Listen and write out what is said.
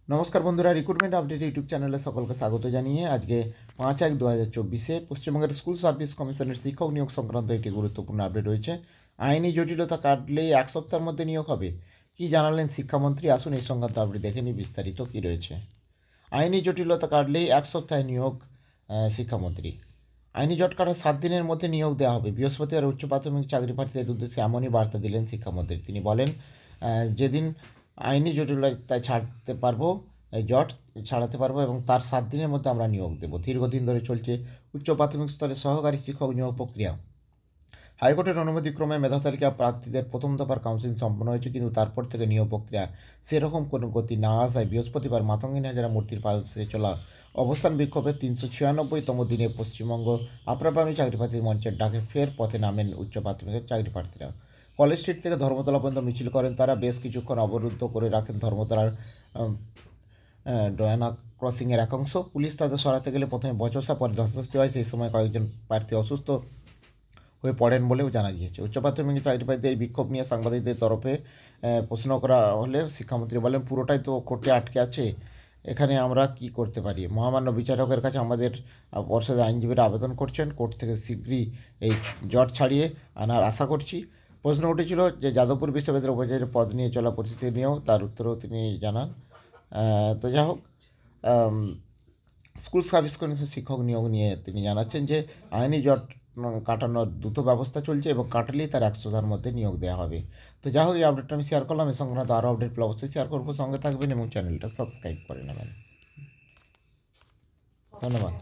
নমস্কার বন্ধুরা, recruitment update YouTube চ্যানেলে সকলকে স্বাগত জানিয়ে আজকে 5/1/2024 পশ্চিমবঙ্গের স্কুল সার্ভিস কমিশনের শিক্ষক নিয়োগ সংক্রান্ত একটি গুরুত্বপূর্ণ আপডেট রয়েছে। আইনি জটিলতা কাটলেই এক সপ্তাহের মধ্যে নিয়োগ হবে, কি জানালেন শিক্ষামন্ত্রী? আসুন এই সংক্রান্ত আপডেট দেখে নিই বিস্তারিত কী রয়েছে। আইনি জটিলতা কাটলেই এক সপ্তাহে নিয়োগ শিক্ষামন্ত্রী। আইনি জট কাটার 7 দিনের মধ্যে নিয়োগ দেওয়া হবে। বৃহস্পতিবার উচ্চ প্রাথমিক চাকরি প্রার্থীদের উদ্দেশ্যে এমনই বার্তা দিলেন শিক্ষামন্ত্রী। তিনি বলেন, যেদিন আইনি জটিলতা ছাড়তে পারবো, জট ছাড়াতে পারবো এবং তার 7 দিনের মধ্যে আমরা নিয়োগ দেবো। দীর্ঘদিন ধরে চলছে উচ্চ প্রাথমিক স্তরে সহকারী শিক্ষক নিয়োগ প্রক্রিয়া। হাইকোর্টের অনুমতিক্রমে মেধা তালিকা প্রার্থীদের প্রথম দফার কাউন্সিলিং সম্পন্ন হয়েছে, কিন্তু তারপর থেকে নিয়োগ প্রক্রিয়া সেরকম কোনো গতি না আসায় বৃহস্পতিবার মাতঙ্গিনী হাজরা মূর্তির পাশে চলা অবস্থান বিক্ষোভের 396তম দিনে পশ্চিমবঙ্গ আপ্রাপ্রামী চাকরি প্রার্থীর মঞ্চের ডাকে ফের পথে নামেন উচ্চ প্রাথমিকের চাকরি প্রার্থীরা। কলেজ স্ট্রিট থেকে ধর্মতলা পর্যন্ত মিছিল করেন তারা। বেশ কিছুক্ষণ অবরুদ্ধ করে রাখেন ধর্মতলার ডয়ানা ক্রসিংয়ের একাংশ। পুলিশ তাদের সরাতে গেলে প্রথমে বচসা, পরে ধস্তাধস্তি হয়। সেই সময় কয়েকজন প্রার্থী অসুস্থ হয়ে পড়েন বলেও জানা গিয়েছে। উচ্চ প্রাথমিক চাকরি প্রার্থীদের বিক্ষোভ নিয়ে সাংবাদিকদের তরফে প্রশ্ন করা হলে শিক্ষামন্ত্রী বলেন, পুরোটাই তো কোর্টে আটকে আছে, এখানে আমরা কি করতে পারি? মহামান্য বিচারকের কাছে আমাদের পর্ষদের আইনজীবীরা আবেদন করছেন, কোর্ট থেকে শীঘ্রই এই জট ছাড়িয়ে আনার আশা করছি। প্রশ্ন উঠেছিল যে যাদবপুর বিশ্ববিদ্যালয়ের উপাচার্য পদ নিয়ে চলা পরিস্থিতি নিয়েও, তার উত্তরেও তিনি জানান। তো যাই হোক, স্কুল সার্ভিস কমিশন শিক্ষক নিয়োগ নিয়ে তিনি জানাচ্ছেন যে আইনি জট কাটানোর দ্রুত ব্যবস্থা চলছে এবং কাটালেই তার 100টার মধ্যে নিয়োগ দেওয়া হবে। তো যাই হোক, এই আপডেটটা আমি শেয়ার করলাম। এ সংক্রান্ত আরও আপডেট অবশ্যই শেয়ার করবো। সঙ্গে থাকবেন এবং চ্যানেলটা সাবস্ক্রাইব করে নেবেন। ধন্যবাদ।